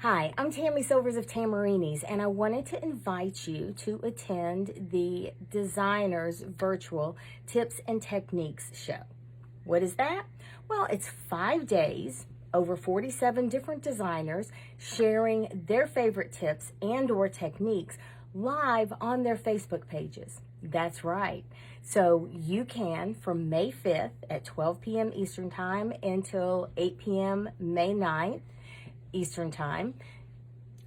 Hi, I'm Tammy Silvers of Tamarini's, and I wanted to invite you to attend the Designers Virtual Tips and Techniques show. What is that? Well, it's 5 days, over 47 different designers sharing their favorite tips and or techniques live on their Facebook pages. That's right. So you can, from May 5th at 12 p.m. Eastern Time until 8 p.m. May 9th, Eastern Time,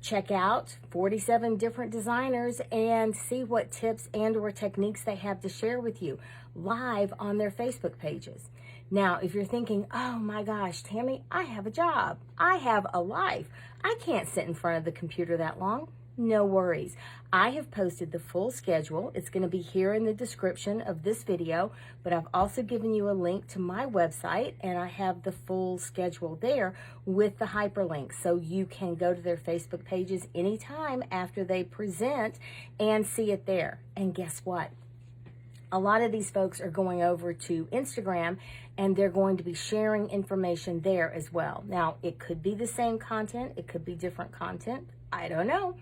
check out 47 different designers and see what tips and or techniques they have to share with you live on their Facebook pages. Now, if you're thinking, oh my gosh, Tammy, I have a job, I have a life, I can't sit in front of the computer that long. No worries. I have posted the full schedule. It's going to be here in the description of this video, but I've also given you a link to my website, and I have the full schedule there with the hyperlink, so you can go to their Facebook pages anytime after they present and see it there. And guess what? A lot of these folks are going over to Instagram, and they're going to be sharing information there as well. Now, it could be the same content. It could be different content. I don't know.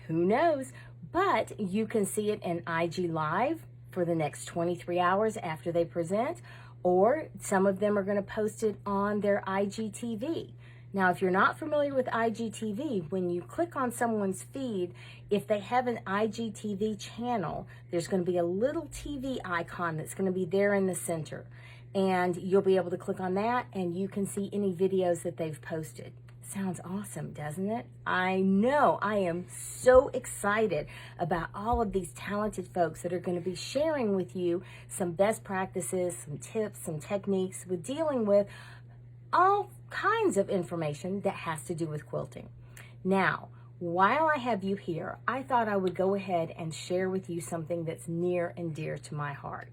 Who knows? But you can see it in IG Live for the next 23 hours after they present, or some of them are going to post it on their IGTV. Now, if you're not familiar with IGTV, when you click on someone's feed, if they have an IGTV channel, there's going to be a little TV icon that's going to be there in the center. And you'll be able to click on that, and you can see any videos that they've posted. Sounds awesome, doesn't it? I know. I am so excited about all of these talented folks that are going to be sharing with you some best practices, some tips, some techniques with dealing with all kinds of information that has to do with quilting. Now, while I have you here, I thought I would go ahead and share with you something that's near and dear to my heart.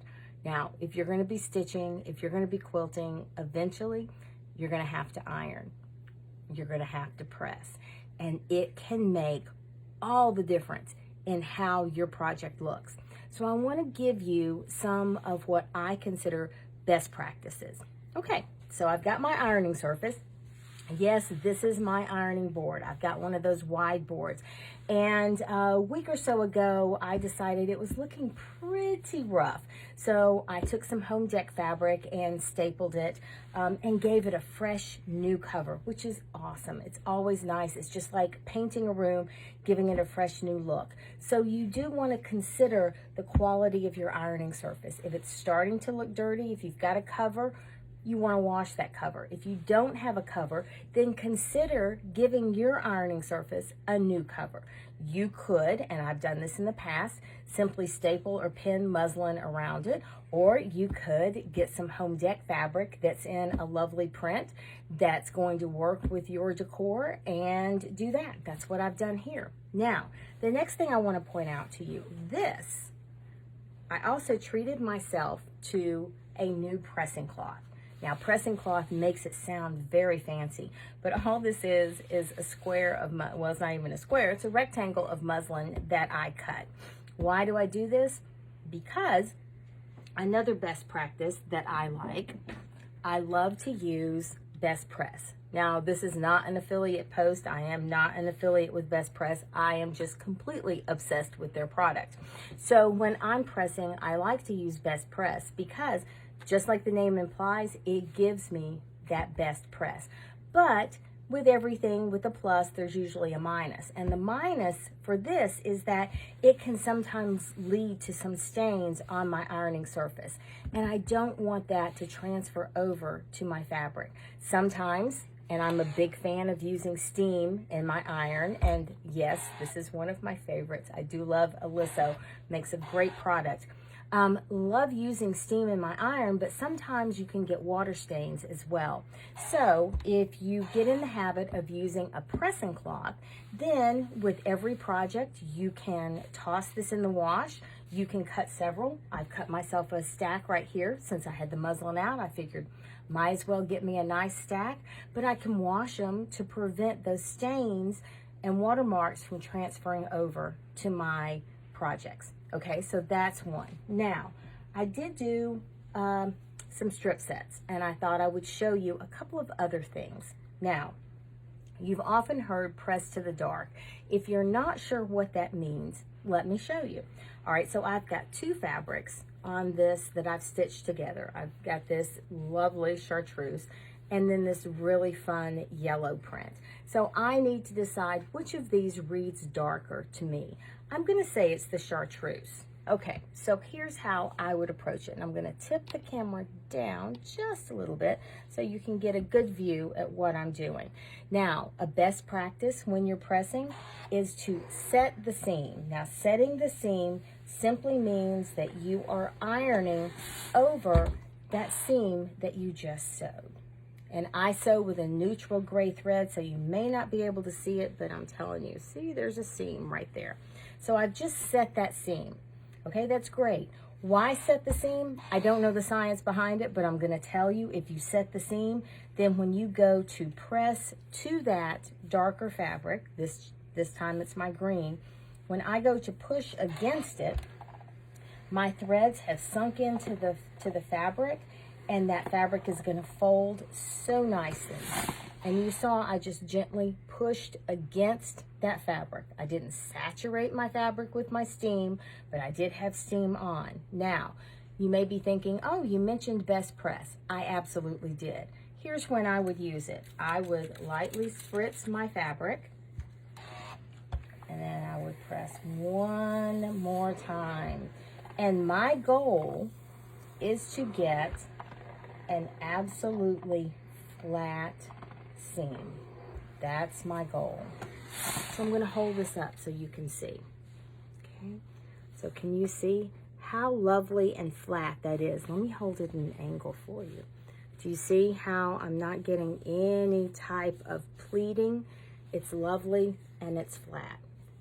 Now, if you're going to be stitching, if you're going to be quilting, eventually you're going to have to iron. You're going to have to press, and it can make all the difference in how your project looks. So I want to give you some of what I consider best practices. Okay, so I've got my ironing surface. Yes, this is my ironing board. I've got one of those wide boards. And a week or so ago, I decided it was looking pretty rough. So I took some home deck fabric and stapled it and gave it a fresh new cover, which is awesome. It's always nice. It's just like painting a room, giving it a fresh new look. So you do want to consider the quality of your ironing surface. If it's starting to look dirty, if you've got a cover, you want to wash that cover. If you don't have a cover, then consider giving your ironing surface a new cover. You could, and I've done this in the past, simply staple or pin muslin around it, or you could get some home deck fabric that's in a lovely print that's going to work with your decor and do that. That's what I've done here. Now, the next thing I want to point out to you, I also treated myself to a new pressing cloth. Now, pressing cloth makes it sound very fancy, but all this is a square of, well, it's not even a square, it's a rectangle of muslin that I cut. Why do I do this? Because another best practice that I love to use Best Press. Now, this is not an affiliate post. I am not an affiliate with Best Press. I am just completely obsessed with their product. So when I'm pressing, I like to use Best Press because just like the name implies, it gives me that best press. But with everything, with a plus, there's usually a minus. And the minus for this is that it can sometimes lead to some stains on my ironing surface. And I don't want that to transfer over to my fabric. Sometimes, and I'm a big fan of using steam in my iron, and yes, this is one of my favorites. I do love Oliso, makes a great product. Love using steam in my iron, but sometimes you can get water stains as well. So if you get in the habit of using a pressing cloth, then with every project, you can toss this in the wash. You can cut several. I've cut myself a stack right here. Since I had the muslin out, I figured might as well get me a nice stack, but I can wash them to prevent those stains and watermarks from transferring over to my projects. Okay, so that's one. Now, I did do some strip sets, and I thought I would show you a couple of other things. Now, You've often heard press to the dark. If you're not sure what that means, let me show you. All right, so I've got two fabrics on this that I've stitched together. I've got this lovely chartreuse and then this really fun yellow print. So I need to decide which of these reads darker to me. I'm gonna say it's the chartreuse. Okay, so here's how I would approach it. And I'm gonna tip the camera down just a little bit so you can get a good view at what I'm doing. Now, a best practice when you're pressing is to set the seam. Now, setting the seam simply means that you are ironing over that seam that you just sewed. And I sew with a neutral gray thread, so you may not be able to see it, but I'm telling you, see, there's a seam right there. So I've just set that seam. Okay, that's great. Why set the seam? I don't know the science behind it, but I'm going to tell you, if you set the seam, then when you go to press to that darker fabric, this time it's my green, when I go to push against it, my threads have sunk into the fabric, and that fabric is going to fold so nicely. And you saw I just gently pushed against that fabric. I didn't saturate my fabric with my steam, but I did have steam on. Now, you may be thinking, oh, you mentioned best press. I absolutely did. Here's when I would use it. I would lightly spritz my fabric, and then I would press one more time. And my goal is to get an absolutely flat seam. That's my goal. So I'm going to hold this up so you can see. Okay, so can you see how lovely and flat that is? Let me hold it in an angle for you. Do you see how I'm not getting any type of pleating? It's lovely and it's flat.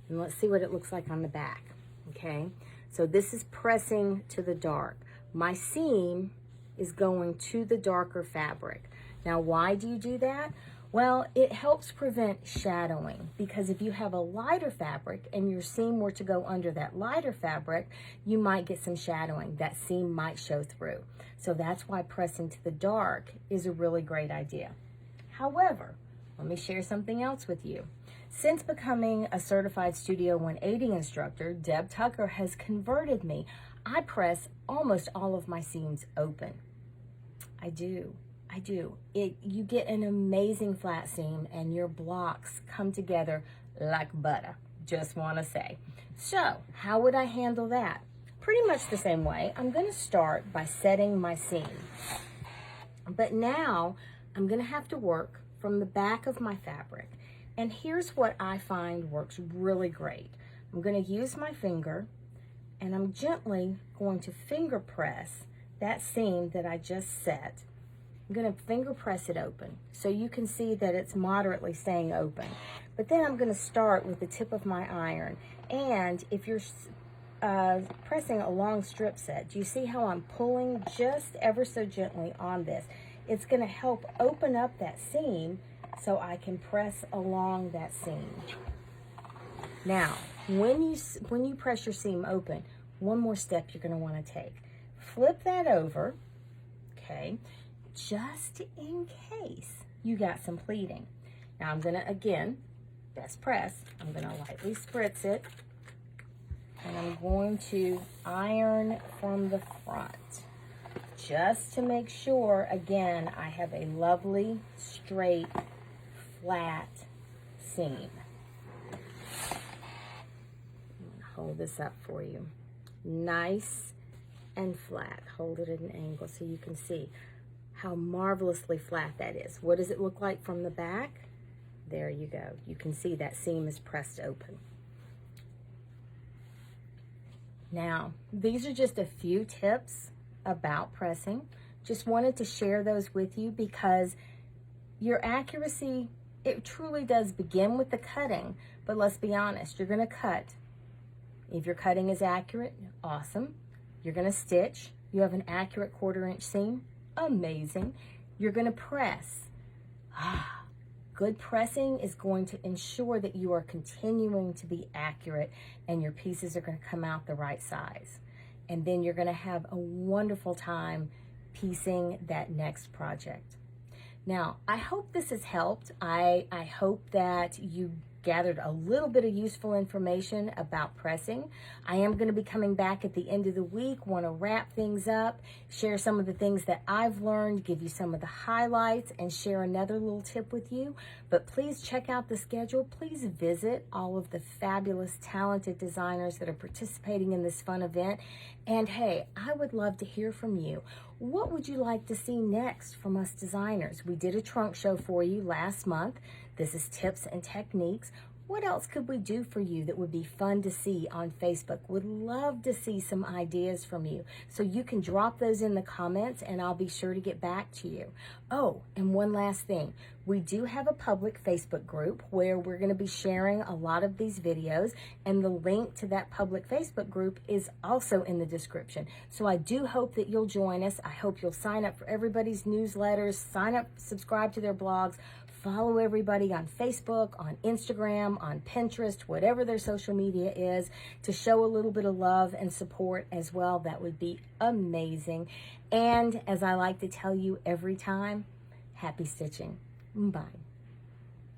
And let's see what it looks like on the back. Okay, so this is pressing to the dark. My seam is going to the darker fabric. Now, why do you do that? Well, it helps prevent shadowing, because if you have a lighter fabric and your seam were to go under that lighter fabric, you might get some shadowing. That seam might show through. So that's why pressing to the dark is a really great idea. However, let me share something else with you. Since becoming a certified Studio 180 instructor, Deb Tucker has converted me. I press almost all of my seams open. I do. You get an amazing flat seam and your blocks come together like butter, just want to say. So how would I handle that? Pretty much the same way. I'm going to start by setting my seam. But now I'm going to have to work from the back of my fabric. And here's what I find works really great. I'm going to use my finger, and I'm gently going to finger press that seam that I just set. I'm going to finger press it open so you can see that it's moderately staying open. But then I'm going to start with the tip of my iron. And if you're pressing a long strip set, do you see how I'm pulling just ever so gently on this? It's going to help open up that seam so I can press along that seam. Now, when you press your seam open, one more step you're going to want to take. Flip that over, okay, just in case you got some pleating. Now I'm going to, again, best press. I'm going to lightly spritz it, and I'm going to iron from the front just to make sure, again, I have a lovely, straight, flat seam. Hold this up for you. Nice and flat. Hold it at an angle so you can see how marvelously flat that is. What does it look like from the back? There you go. You can see that seam is pressed open. Now, these are just a few tips about pressing. Just wanted to share those with you because your accuracy, it truly does begin with the cutting, but let's be honest, you're gonna cut. If your cutting is accurate, awesome. You're gonna stitch. You have an accurate 1/4 inch seam, amazing. You're gonna press. Good pressing is going to ensure that you are continuing to be accurate and your pieces are gonna come out the right size. And then you're gonna have a wonderful time piecing that next project. Now, I hope this has helped. I hope that you gathered a little bit of useful information about pressing. I am going to be coming back at the end of the week, want to wrap things up, share some of the things that I've learned, give you some of the highlights, and share another little tip with you. But please check out the schedule. Please visit all of the fabulous, talented designers that are participating in this fun event. And hey, I would love to hear from you. What would you like to see next from us designers? We did a trunk show for you last month. This is tips and techniques. What else could we do for you that would be fun to see on Facebook? Would love to see some ideas from you. So you can drop those in the comments and I'll be sure to get back to you. Oh, and one last thing. We do have a public Facebook group where we're going to be sharing a lot of these videos, and the link to that public Facebook group is also in the description. So I do hope that you'll join us. I hope you'll sign up for everybody's newsletters, sign up, subscribe to their blogs, follow everybody on Facebook, on Instagram, on Pinterest, whatever their social media is, to show a little bit of love and support as well. That would be amazing. And as I like to tell you every time, happy stitching. Bye.